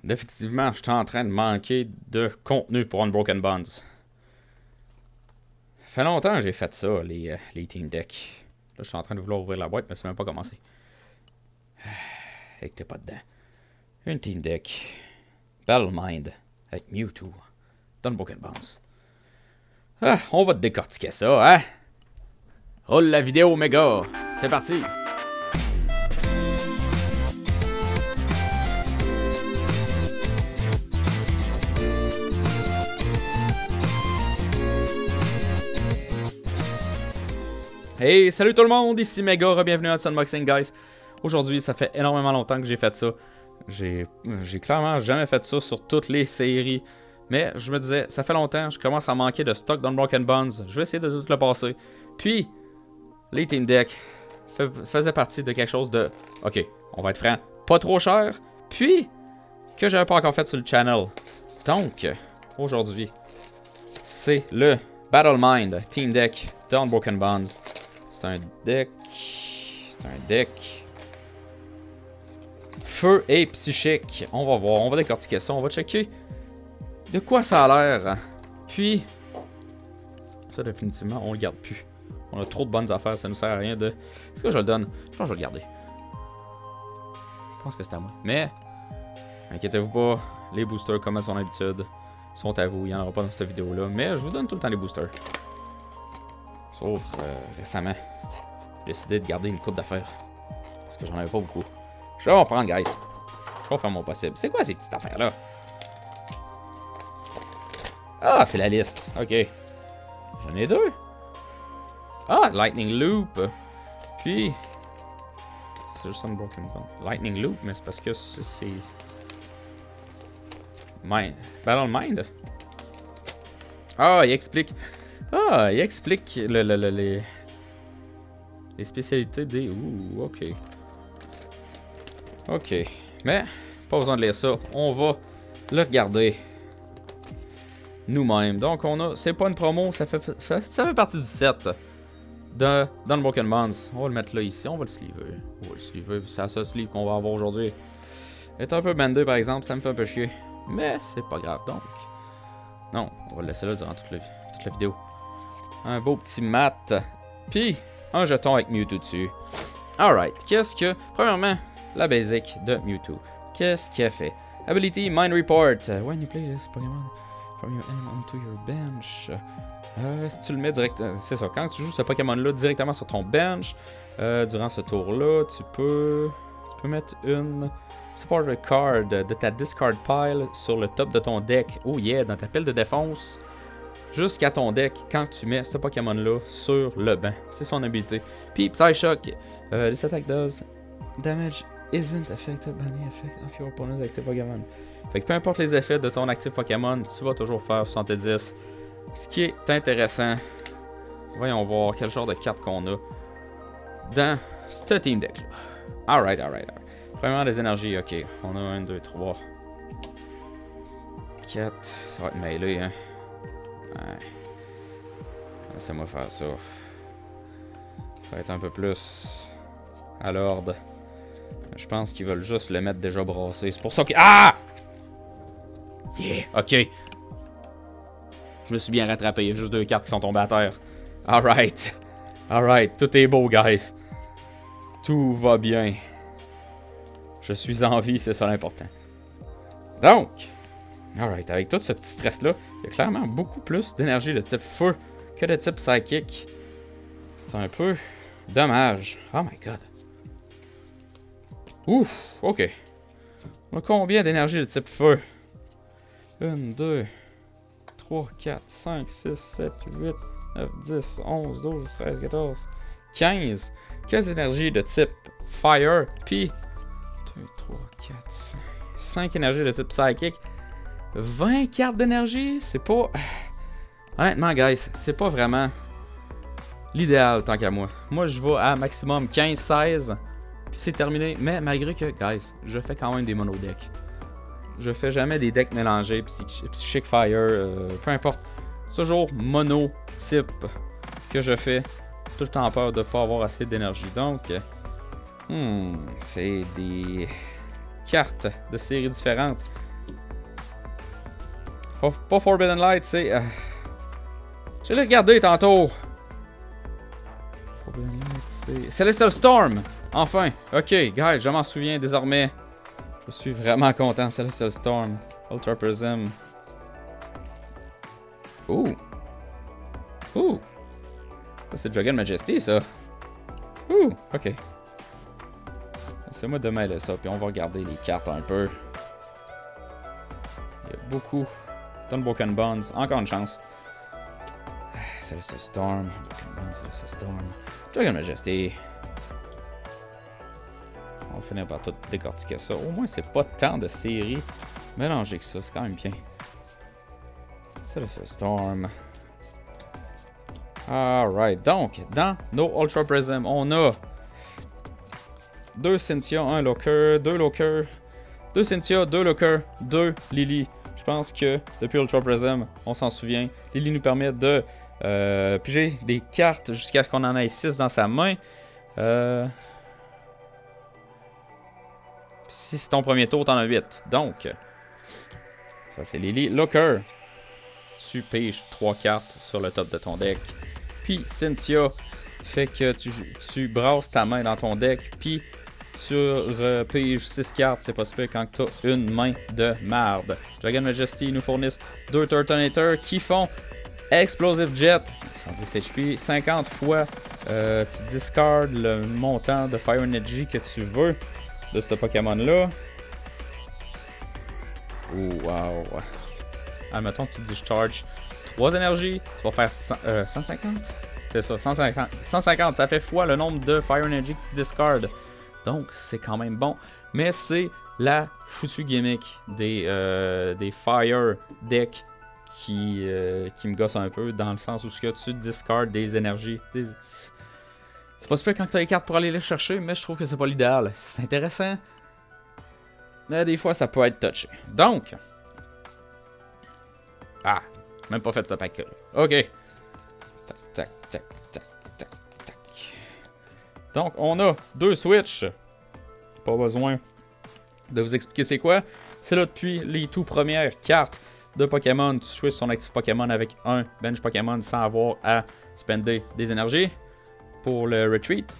Définitivement, je suis en train de manquer de contenu pour Unbroken Bonds. Ça fait longtemps que j'ai fait ça, les Team Deck. Là, je suis en train de vouloir ouvrir la boîte, mais c'est même pas commencé. Et que t'es pas dedans. Une Team Deck. Battle Mind. Avec Mewtwo. Unbroken Bonds. Ah, on va te décortiquer ça, hein? Roule la vidéo, méga. C'est parti. Hey, salut tout le monde, ici Mega, bienvenue à ce unboxing, guys. Aujourd'hui, ça fait énormément longtemps que j'ai fait ça. J'ai clairement jamais fait ça sur toutes les séries. Mais je me disais, ça fait longtemps, je commence à manquer de stock d'Unbroken Bonds. Je vais essayer de tout le passer. Puis, les Team Deck faisaient partie de quelque chose de, ok, on va être franc, pas trop cher. Puis, que j'avais pas encore fait sur le channel. Donc, aujourd'hui, c'est le Battle Mind Team Deck d'Unbroken Bonds. C'est un deck feu et psychique. On va voir, on va décortiquer ça, on va checker de quoi ça a l'air. Puis, ça définitivement, on le garde plus. On a trop de bonnes affaires, ça nous sert à rien de... Est-ce que je le donne? Je pense que je vais le garder. Je pense que c'est à moi. Mais, inquiétez-vous pas, les boosters, comme à son habitude, sont à vous. Il n'y en aura pas dans cette vidéo-là. Mais je vous donne tout le temps les boosters. Sauf récemment, j'ai décidé de garder une coupe d'affaires. Parce que j'en avais pas beaucoup. Je vais en prendre, guys. Je vais faire mon possible. C'est quoi ces petites affaires-là? Ah, c'est la liste. Ok. J'en ai deux. Ah, Lightning Loop. Puis... c'est juste Unbroken Bond. Lightning Loop, mais c'est parce que c'est... Mind. Battle Mind. Ah, il explique... Ah, il explique les spécialités des... Ouh, ok. Ok. Mais, pas besoin de lire ça. On va le regarder nous-mêmes. Donc, on a... C'est pas une promo, ça fait partie du set d'Unbroken Bonds. On va le mettre là, ici. On va le sleever. On va le sleever. C'est la seule sleeve qu'on va avoir aujourd'hui. Est un peu bandé, par exemple. Ça me fait un peu chier. Mais, c'est pas grave, donc. Non, on va le laisser là durant toute la vidéo. Un beau petit mat. Puis, un jeton avec Mewtwo dessus. Alright, qu'est-ce que... Premièrement, la basic de Mewtwo. Qu'est-ce qu'il a fait? Ability Mind Report. When you play this Pokémon from your end onto your bench. Si tu le mets direct... c'est ça, quand tu joues ce Pokémon-là directement sur ton bench, durant ce tour-là, tu peux mettre une supporter card de ta discard pile sur le top de ton deck. Oh yeah, dans ta pile de défense. Jusqu'à ton deck quand tu mets ce Pokémon-là sur le banc. C'est son habilité. Puis Psyshock. This attack does damage isn't affected by the effect of your opponent's active Pokémon. Fait que peu importe les effets de ton actif Pokémon, tu vas toujours faire 70. Ce qui est intéressant. Voyons voir quel genre de carte qu'on a dans ce Team Deck-là. Alright. Premièrement, les énergies. Ok, on a 1, 2, 3, 4. Ça va être mêlé, hein. Ouais. Laissez-moi faire ça. Ça va être un peu plus à l'ordre. Je pense qu'ils veulent juste le mettre déjà brassé. C'est pour ça que... Ah! Yeah! Ok. Je me suis bien rattrapé. Il y a juste deux cartes qui sont tombées à terre. Alright. Tout est beau, guys. Tout va bien. Je suis en vie, c'est ça l'important. Donc... Alright, avec tout ce petit stress-là, il y a clairement beaucoup plus d'énergie de type feu que de type psychique. C'est un peu dommage. Oh my god. Ouf, ok. On a combien d'énergie de type feu? 1, 2, 3, 4, 5, 6, 7, 8, 9, 10, 11, 12, 13, 14, 15. 15 énergies de type fire, puis 2, 3, 4, 5 énergies de type psychique. 20 cartes d'énergie, c'est pas... Honnêtement, guys, c'est pas vraiment l'idéal tant qu'à moi. Moi, je vais à maximum 15-16, puis c'est terminé. Mais malgré que, guys, je fais quand même des mono decks. Je fais jamais des decks mélangés, Psychic Fire, peu importe. C'est toujours mono type que je fais. Tout le temps peur de pas avoir assez d'énergie. Donc, c'est des cartes de séries différentes. Pas Forbidden Light, c'est... Je l'ai regardé tantôt. Forbidden Light, c'est... Celestial Storm! Enfin! Ok, guys, je m'en souviens désormais. Je suis vraiment content, Celestial Storm. Ultra Prism. Ouh! Ouh! Ça, c'est Dragon Majesty, ça. Ouh! Ok. Laissez-moi de mêler ça, puis on va regarder les cartes un peu. Il y a beaucoup. Unbroken Bonds, encore une chance. Celestial Storm, Unbroken Bonds, Celestial Storm. Dragon Majesty. On va finir par tout décortiquer ça. Au moins, c'est pas tant de séries mélangées que ça, c'est quand même bien. Celestial Storm. Alright, donc, dans nos Ultra Prism, on a 2 Cynthia, 1 Locker, 2 Locker, 2 Cynthia, 2 Locker, 2 Lily. Je pense que depuis Ultra Prism, on s'en souvient, Lily nous permet de piger des cartes jusqu'à ce qu'on en ait 6 dans sa main. Si c'est ton premier tour, t'en as 8. Donc, ça c'est Lily. Locker, tu piges 3 cartes sur le top de ton deck. Puis Cynthia fait que tu brasses ta main dans ton deck. Puis tu repiges 6 cartes. C'est pas super quand tu as une main de marde. Dragon Majesty nous fournissent 2 Turtonator qui font Explosive Jet. 110 HP. 50 fois tu discardes le montant de Fire Energy que tu veux de ce Pokémon-là. Oh, wow. Admettons que tu discharges 3 énergies, tu vas faire 150? C'est ça, 150. 150, ça fait fois le nombre de Fire Energy que tu discardes. Donc, c'est quand même bon. Mais c'est la foutue gimmick des Fire Deck qui me gosse un peu, dans le sens où tu discardes des énergies. C'est pas super quand tu as les cartes pour aller les chercher, mais je trouve que c'est pas l'idéal. C'est intéressant, mais des fois ça peut être touché. Donc, même pas fait ce pack-là. Ok. Tac, tac, tac, tac, tac, tac. Donc, on a 2 Switch. Pas besoin de vous expliquer c'est quoi. C'est là depuis les tout premières cartes de Pokémon. Tu switches son actif Pokémon avec un bench Pokémon sans avoir à spender des énergies. Pour le retreat,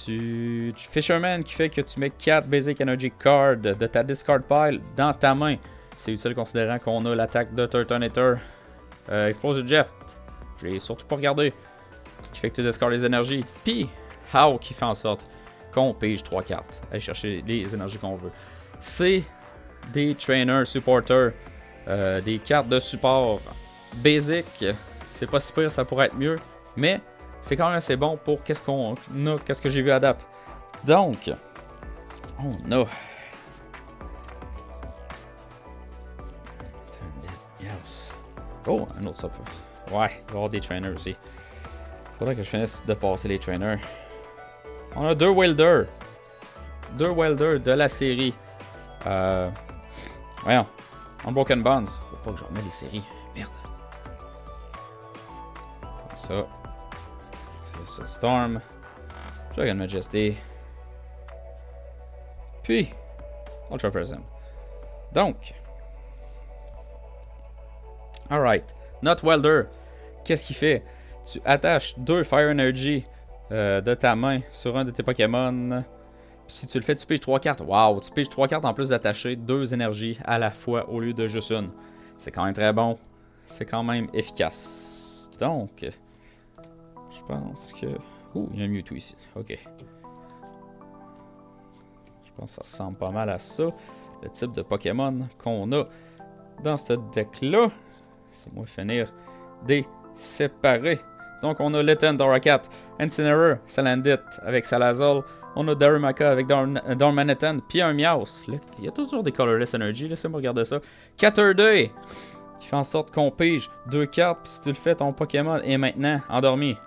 tu Fisherman qui fait que tu mets 4 Basic Energy Cards de ta discard pile dans ta main. C'est utile considérant qu'on a l'attaque de Turtonator. Explosive Jet, je l'ai surtout pas regardé, qui fait que tu discardes les énergies. Puis How qui fait en sorte qu'on pige 3 cartes, aller chercher les énergies qu'on veut. C'est des trainers, supporters, des cartes de support basic. C'est pas si pire, ça pourrait être mieux, mais c'est quand même assez bon pour qu'est-ce qu'on a, qu'est-ce que j'ai vu à date. Donc, on a oh, un autre support. Ouais, il va y avoir des trainers aussi. Faudrait que je finisse de passer les trainers. On a 2 Wilder. 2 Wilder de la série. Voyons. Unbroken Bonds. Faut pas que je remette les séries. Merde. Comme ça. C'est Storm. Dragon Majesty. Puis, Ultra Prism. Donc. Alright. Not Welder. Qu'est-ce qu'il fait? Tu attaches 2 Fire Energy de ta main sur un de tes Pokémon. Puis si tu le fais, tu piges 3 cartes. Wow! Tu piges 3 cartes en plus d'attacher 2 énergies à la fois au lieu de juste une. C'est quand même très bon. C'est quand même efficace. Donc, je pense que... Ouh, il y a un Mewtwo ici. Ok. Je pense que ça ressemble pas mal à ça. Le type de Pokémon qu'on a dans ce deck-là. Laissez-moi finir des séparés. Donc, on a Litten, Doracat, Incineroar, Salandit avec Salazzle. On a Darumaka avec Darmanitan, puis un Meowth. Il y a toujours des Colorless Energy, laissez-moi regarder ça. Caturday, qui fait en sorte qu'on pige 2 cartes, puis si tu le fais, ton Pokémon est maintenant endormi.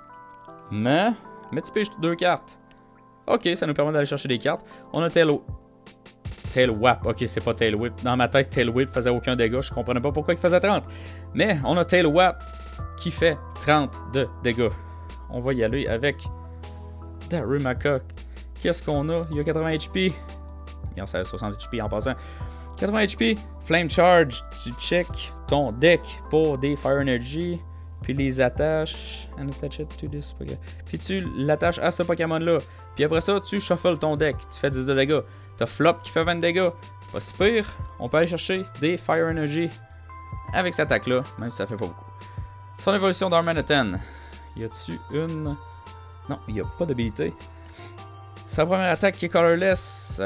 Mais tu piges 2 cartes. Ok, ça nous permet d'aller chercher des cartes. On a Tail Wap, ok, c'est pas Tail Whip. Dans ma tête, Tail Whip faisait aucun dégât, je comprenais pas pourquoi il faisait 30. Mais on a Tail Wap qui fait 30 de dégâts. On va y aller avec Darumaka. Qu'est-ce qu'on a? Il y a 80 HP. Il en sert 60 HP en passant. 80 HP, Flame Charge, tu check ton deck pour des Fire Energy, puis les attaches, and attach it to this Pokémon. Puis tu l'attaches à ce Pokémon-là. Puis après ça, tu shuffles ton deck, tu fais 10 de dégâts. T'as Flop qui fait 20 de dégâts. Pas si pire, on peut aller chercher des Fire Energy avec cette attaque-là, même si ça fait pas beaucoup. Son évolution d'Armanitan. Y a-tu une... Non, il n'y a pas d'habilité. Sa première attaque qui est colorless.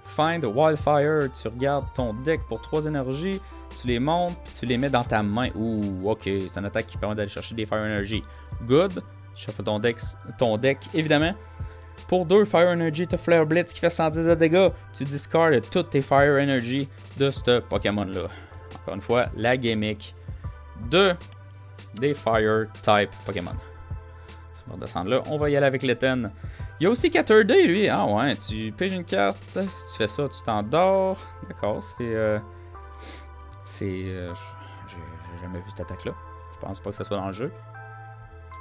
Find Wildfire. Tu regardes ton deck pour 3 énergies. Tu les montes puis tu les mets dans ta main. Ouh, ok. C'est une attaque qui permet d'aller chercher des Fire Energy. Good. Shuffle ton deck évidemment. Pour 2 Fire Energy, tu as Flare Blitz qui fait 110 de dégâts. Tu discardes toutes tes Fire Energy de ce Pokémon-là. Encore une fois, la gimmick des Fire Type Pokémon. On va descendre là. On va y aller avec l'Eten. Il y a aussi Caturday, lui. Ah ouais, tu piges une carte. Si tu fais ça, tu t'endors. D'accord, j'ai jamais vu cette attaque-là. Je pense pas que ça soit dans le jeu.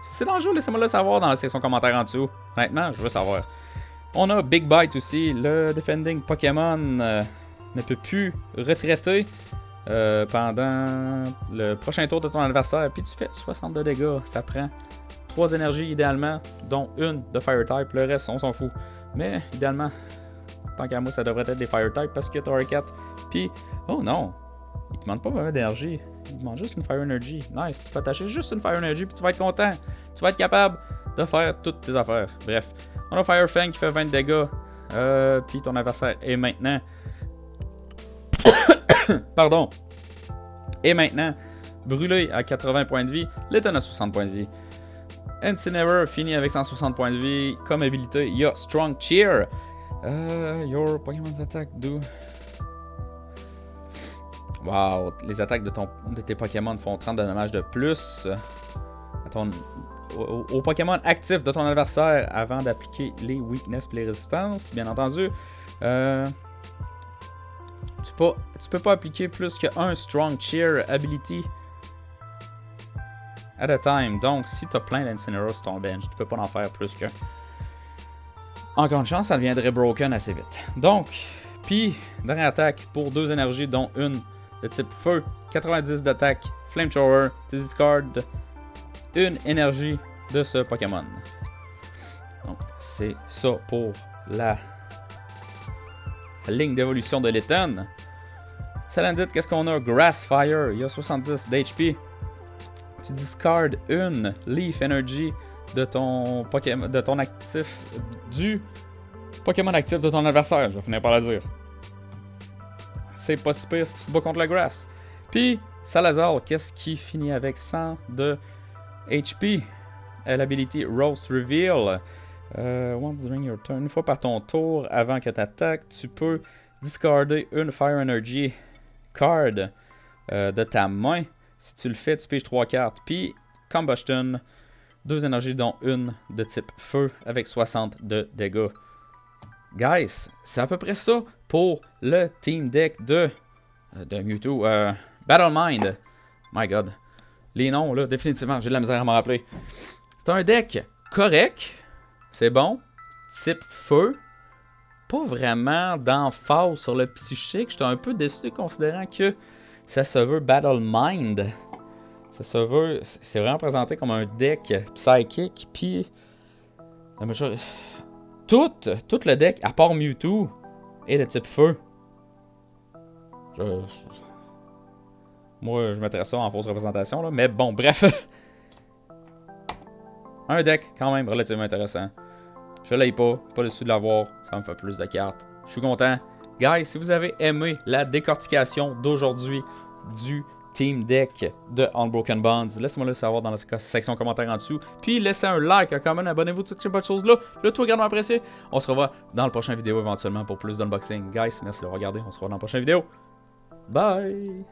Si c'est dans le jeu, laissez-moi le savoir dans la section commentaires en dessous. Honnêtement, je veux savoir. On a Big Bite aussi. Le Defending Pokémon ne peut plus retraiter pendant le prochain tour de ton adversaire. Puis tu fais 60 de dégâts. Ça prend 3 énergies idéalement, dont une de Fire Type. Le reste, on s'en fout. Mais idéalement, tant qu'à moi, ça devrait être des Fire Type parce que t'as R4. Puis, oh non, il te demande pas vraiment d'énergie. Il te demande juste une Fire Energy. Nice, tu peux attacher juste une Fire Energy puis tu vas être content. Tu vas être capable de faire toutes tes affaires. Bref, on a Fire Fang qui fait 20 dégâts. Puis ton adversaire est maintenant... Pardon. Et maintenant, brûlé à 80 points de vie. L'Eten a 60 points de vie. Incineroar finit avec 160 points de vie. Comme habilité, il y a Strong Cheer. Your Pokémon's attack do. Wow, les attaques de tes Pokémon font 30 de dommages de plus au Pokémon actif de ton adversaire avant d'appliquer les weakness et les résistances, bien entendu. Tu peux pas appliquer plus qu'un Strong Cheer ability at a time. Donc, si tu as plein d'Incineroar sur ton bench, tu peux pas en faire plus qu'un. Encore une chance, ça deviendrait broken assez vite. Donc, puis, dernière attaque pour 2 énergies, dont une de type feu, 90 d'attaque, Flamethrower, tu discardes une énergie de ce Pokémon. Donc, c'est ça pour la ligne d'évolution de l'Eten. Salandit, qu'est-ce qu'on a? Grass Fire, il y a 70 d'HP. Tu discardes une Leaf Energy de ton Pokémon, de ton actif, du Pokémon actif de ton adversaire, je vais finir par le dire. C'est pas si pire si tu te bats contre la Grass. Puis, Salazar, qu'est-ce qui finit avec 100 de HP? L'ability Roast Reveal. Once during your turn, une fois par ton tour, avant que tu attaques, tu peux discarder une Fire Energy card de ta main. Si tu le fais, tu piges 3 cartes. Puis, Combustion, 2 énergies, dont une de type feu, avec 60 de dégâts. Guys, c'est à peu près ça pour le team deck de Mewtwo. Battle Mind. My god. Les noms, là, définitivement, j'ai de la misère à m'en rappeler. C'est un deck correct. C'est bon. Type feu. Pas vraiment d'emphase sur le psychique. J'étais un peu déçu considérant que ça se veut Battle Mind. Ça se veut... C'est vraiment présenté comme un deck psychique. Puis... Tout le deck, à part Mewtwo, est de type feu. Moi, je mettrais ça en fausse représentation, là. Mais bon, bref. Un deck quand même relativement intéressant. Je l'ai pas déçu de l'avoir. Ça me fait plus de cartes. Je suis content. Guys, si vous avez aimé la décortication d'aujourd'hui du Team Deck de Unbroken Bonds, laissez-moi le savoir dans la section commentaires en dessous. Puis laissez un like, un comment, abonnez-vous, toutes ces bonnes choses-là. Le tout est grandement apprécié. On se revoit dans la prochaine vidéo éventuellement pour plus d'unboxing. Guys, merci de regarder. On se revoit dans la prochaine vidéo. Bye!